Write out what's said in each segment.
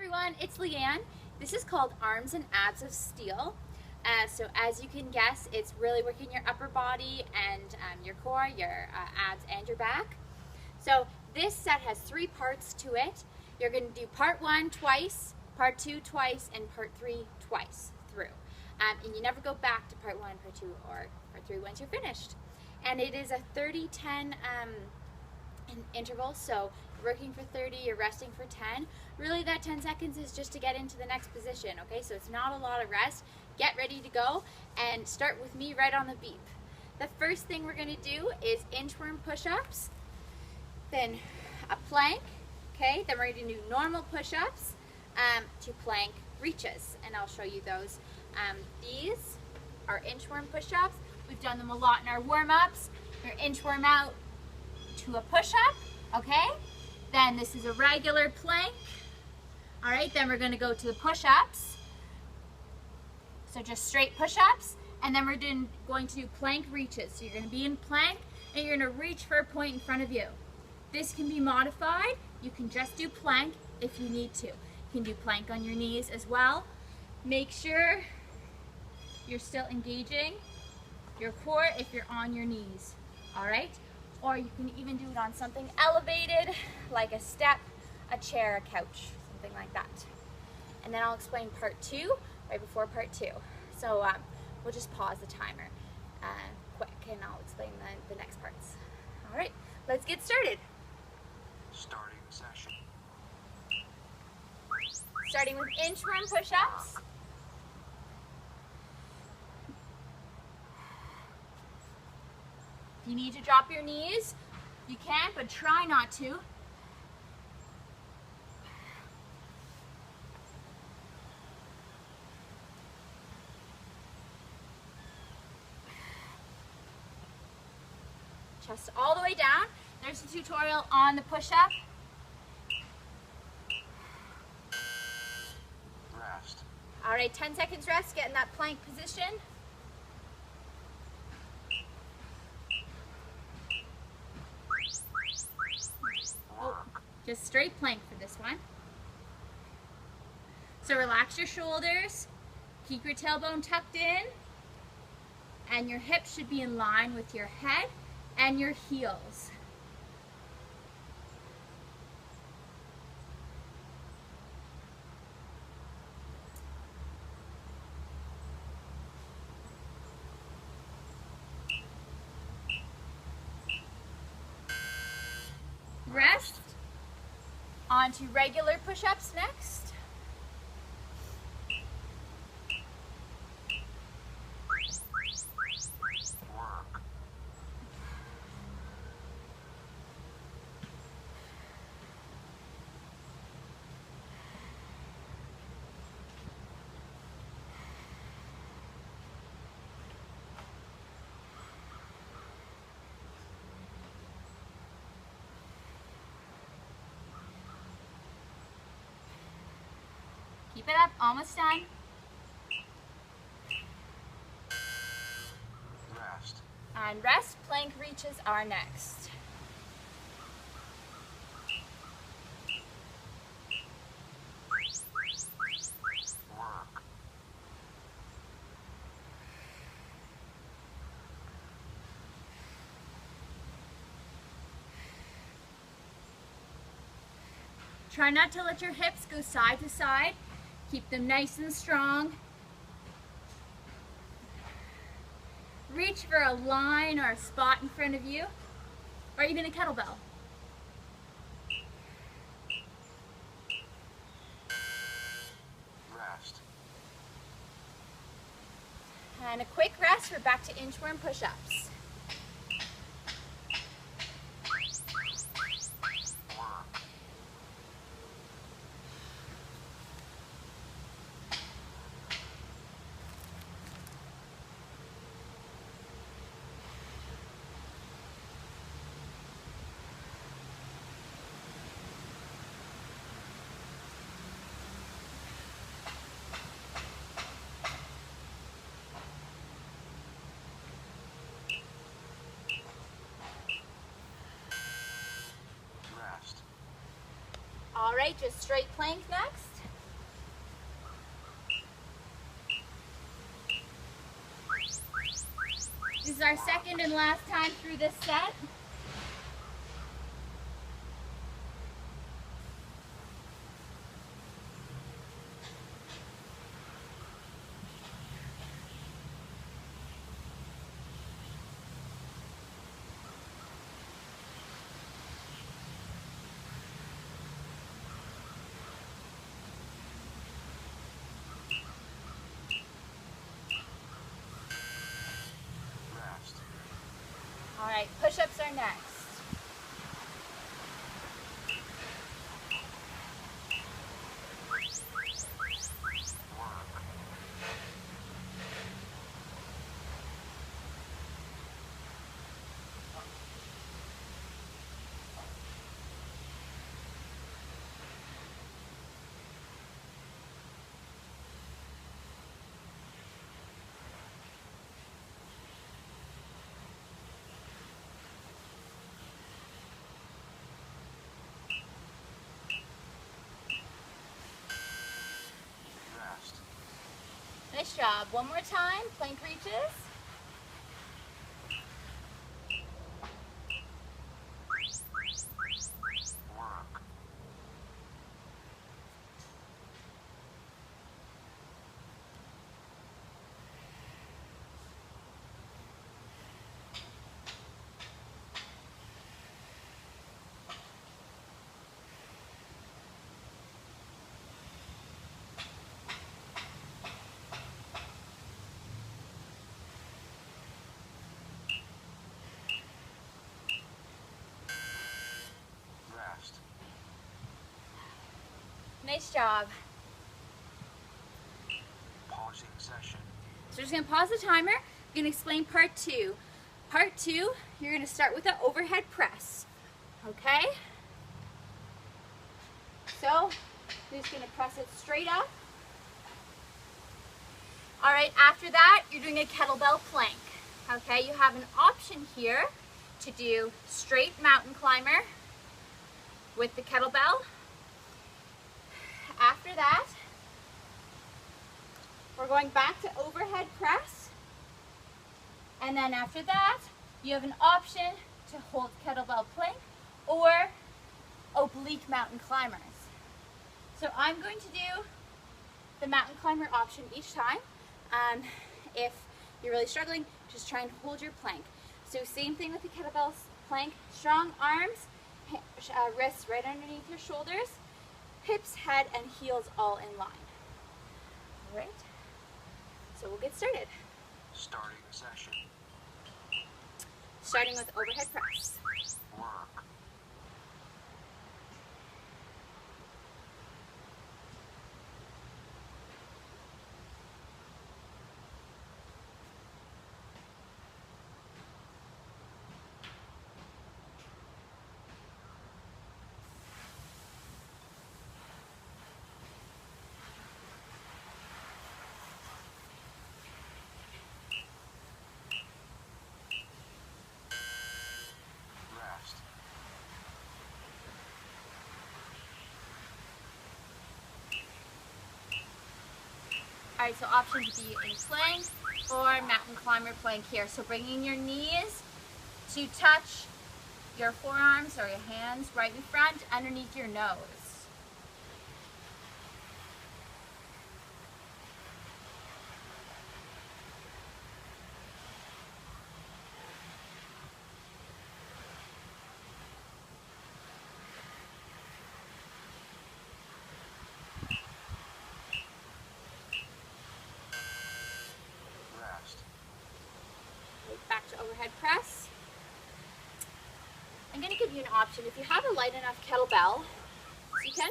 everyone, it's Leanne. This is called Arms and Abs of Steel. So as you can guess, it's really working your upper body and your core, your abs and your back. So this set has 3 parts to it. You're going to do part 1 twice, part 2 twice, and part 3 twice through. And you never go back to part 1, part 2, or part 3 once you're finished. And it is a 30-10 interval, so you're working for 30, you're resting for 10. Really that 10 seconds is just to get into the next position, okay? So it's not a lot of rest. Get ready to go and start with me right on the beep. The first thing we're gonna do is inchworm push-ups, then a plank, okay? Then we're gonna do normal push-ups to plank reaches, and I'll show you those. These are inchworm push-ups. We've done them a lot in our warm-ups. Your inchworm out to a push-up, okay? Then this is a regular plank. All right, then we're gonna go to the push-ups. So just straight push-ups, and then we're going to do plank reaches. So you're gonna be in plank, and you're gonna reach for a point in front of you. This can be modified. You can just do plank if you need to. You can do plank on your knees as well. Make sure you're still engaging your core if you're on your knees, all right? Or you can even do it on something elevated, like a step, a chair, a couch, something like that. And then I'll explain part 2 right before part 2. So we'll just pause the timer quick, and I'll explain the next parts. All right, let's get started. Starting session. Starting with inchworm push-ups. If you need to drop your knees, you can, but try not to. Chest all the way down. There's a tutorial on the push-up. Rest. All right, 10 seconds rest, get in that plank position. Just straight plank for this one. So relax your shoulders, keep your tailbone tucked in, and your hips should be in line with your head and your heels. Rest. On to regular push-ups next. Work. Keep it up, almost done. Rest. And rest, plank reaches are next. Work. Try not to let your hips go side to side. Keep them nice and strong. Reach for a line or a spot in front of you, or even a kettlebell. Rest. And a quick rest, we're back to inchworm push-ups. Work. All right, just straight plank next. This is our second and last time through this set. Rest. All right, push-ups are next. Work. Rest. Nice job. One more time, plank reaches. Work. Rest. Nice job. Pausing session. So we're just gonna pause the timer. We're gonna explain part two. Part two, you're gonna start with an overhead press, okay? So, you're just gonna press it straight up. All right, after that, you're doing a kettlebell plank, okay? You have an option here to do straight mountain climber with the kettlebell. After that, we're going back to overhead press. And then after that, you have an option to hold kettlebell plank or oblique mountain climbers. So I'm going to do the mountain climber option each time. If you're really struggling, just try and hold your plank. So same thing with the kettlebell plank, strong arms, wrists right underneath your shoulders, hips, head, and heels all in line. All right, so we'll get started. Starting session. Starting with overhead press. Work. Rest. All right, so options would be in plank or mountain climber plank here. So bringing your knees to touch your forearms or your hands right in front underneath your nose. Rest. Back to overhead press. I'm going to give you an option. If you have a light enough kettlebell, so you can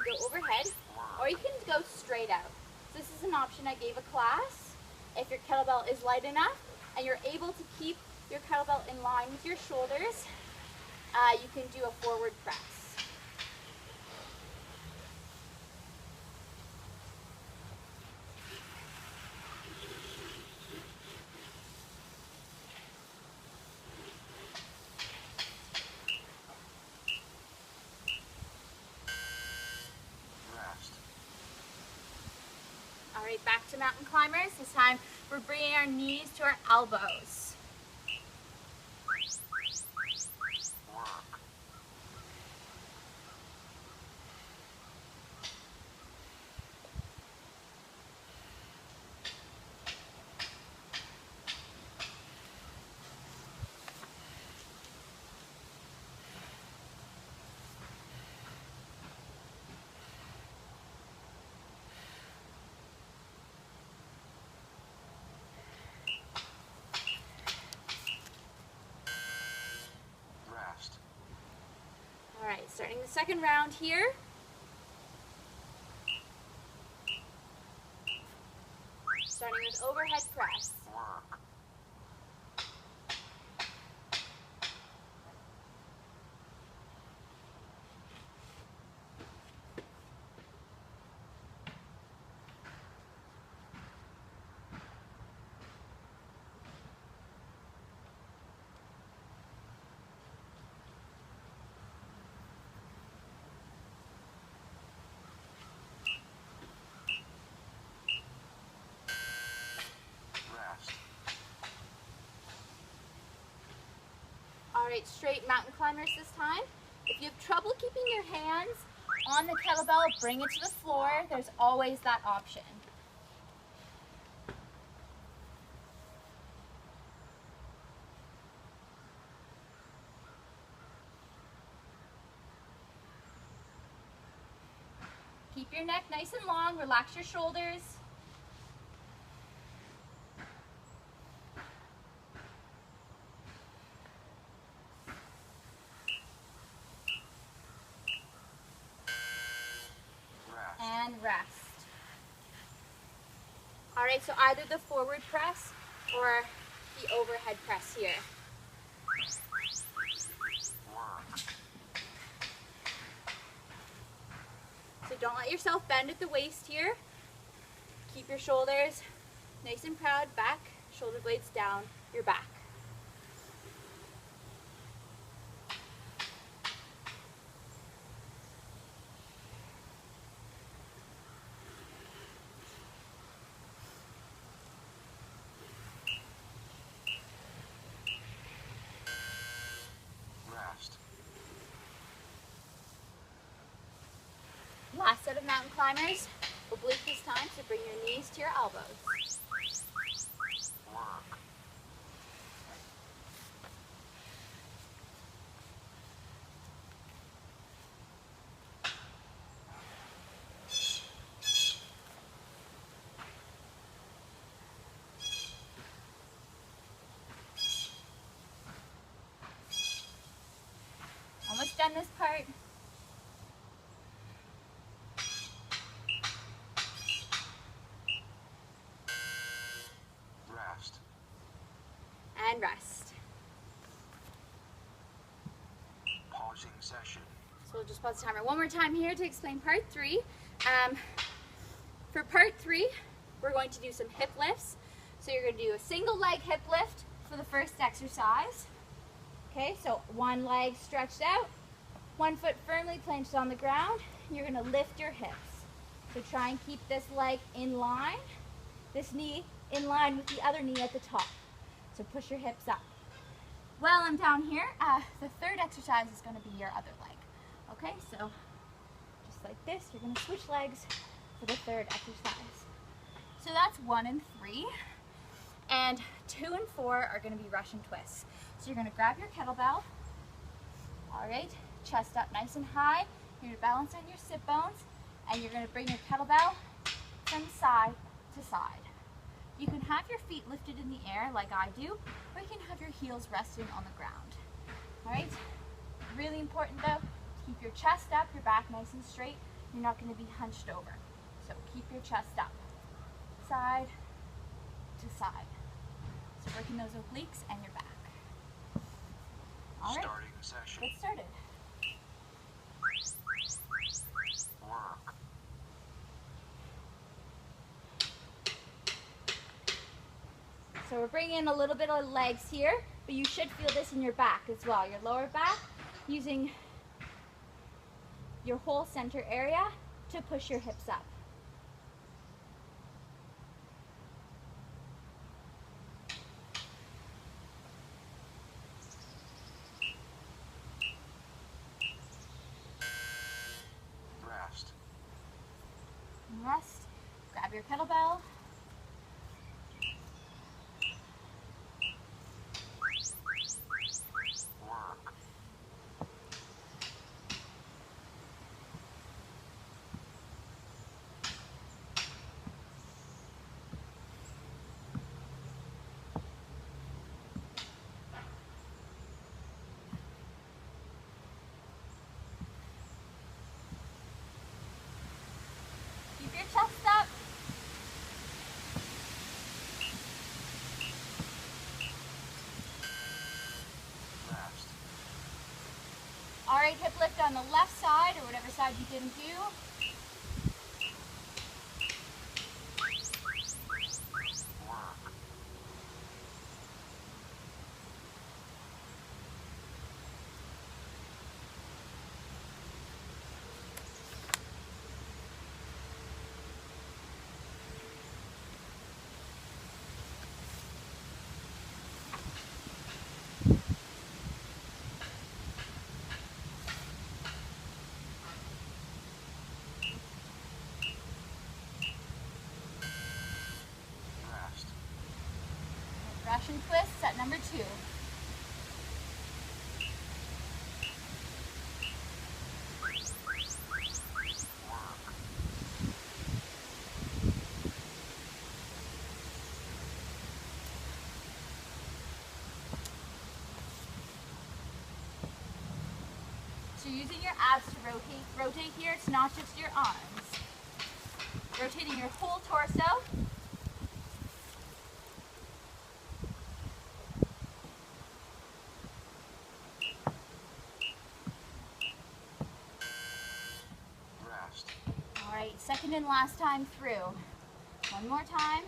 go overhead or you can go straight out. So this is an option I gave a class. If your kettlebell is light enough and you're able to keep your kettlebell in line with your shoulders, you can do a forward press. Rest. All right, back to mountain climbers. This time we're bringing our knees to our elbows. right, starting the second round here. Starting with overhead press. Work. Rest. All right, straight mountain climbers this time. If you have trouble keeping your hands on the kettlebell, bring it to the floor. There's always that option. Keep your neck nice and long, relax your shoulders. Rest. And rest. All right, so either the forward press or the overhead press here. Work. So don't let yourself bend at the waist here. Keep your shoulders nice and proud, back, shoulder blades down, your back. Rest. Last set of mountain climbers. Oblique this time, so bring your knees to your elbows. Work. Almost done this part. Rest. And rest. Pausing session. So we'll just pause the timer one more time here to explain part 3. For part 3, we're going to do some hip lifts. So you're going to do a single leg hip lift for the first exercise. Okay, so one leg stretched out, one foot firmly planted on the ground. You're going to lift your hips. So try and keep this leg in line, this knee in line with the other knee at the top. So push your hips up. While I'm down here, the third exercise is going to be your other leg. Okay, so just like this, you're going to switch legs for the third exercise. So that's 1 and 3. And 2 and 4 are going to be Russian twists. So you're going to grab your kettlebell. All right, chest up nice and high. You're going to balance on your sit bones. And you're going to bring your kettlebell from side to side. You can have your feet lifted in the air like I do, or you can have your heels resting on the ground. All right? Really important though, to keep your chest up, your back nice and straight. You're not going to be hunched over. So keep your chest up, side to side. So working those obliques and your back. All right, Starting session. get started. Work. So we're bringing in a little bit of legs here, but you should feel this in your back as well. Your lower back, using your whole center area to push your hips up. Rest. And rest. Grab your kettlebell. Work. All right, hip lift on the left side or whatever side you didn't do. Work. Rest. Russian twist, set number 2. Work. So you're using your abs to rotate here. It's not just your arms. Rotating your whole torso. Rest. All right, second and last time through. One more time.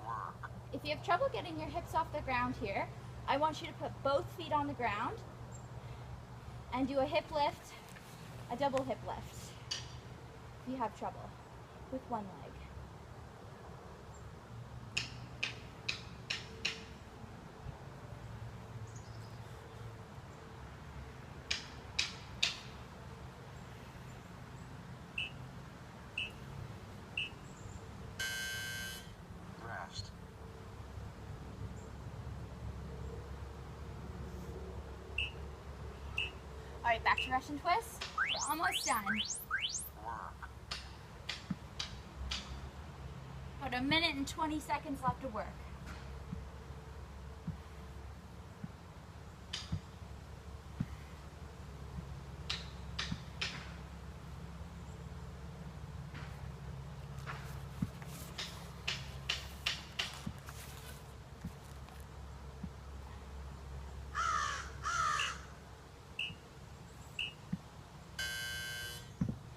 Work. If you have trouble getting your hips off the ground here, I want you to put both feet on the ground and do a hip lift, a double hip lift, if you have trouble with one leg. Rest. All right, back to Russian twist. We're almost done. Work. About 1 minute and 20 seconds left to work.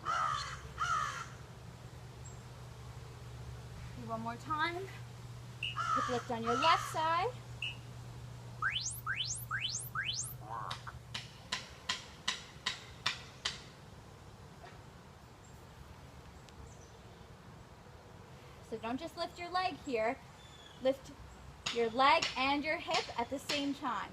Rest. Do one more time. Hip lift on your left side. Work. So don't just lift your leg here. Lift your leg and your hip at the same time.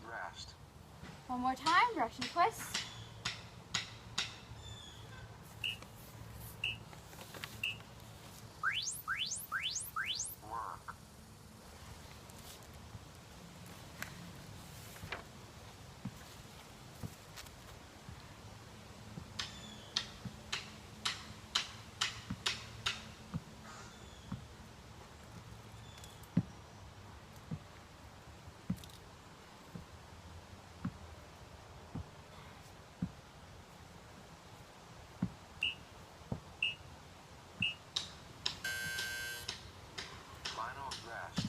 Rest. One more time, Russian twist. Work. Final rest.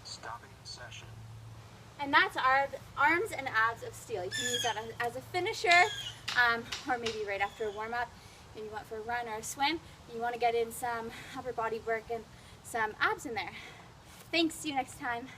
Stopping session. And that's our arms and abs of steel. You can use that as a finisher, or maybe right after a warm-up. Maybe you want for a run or a swim. You want to get in some upper body work and some abs in there. Thanks, see you next time.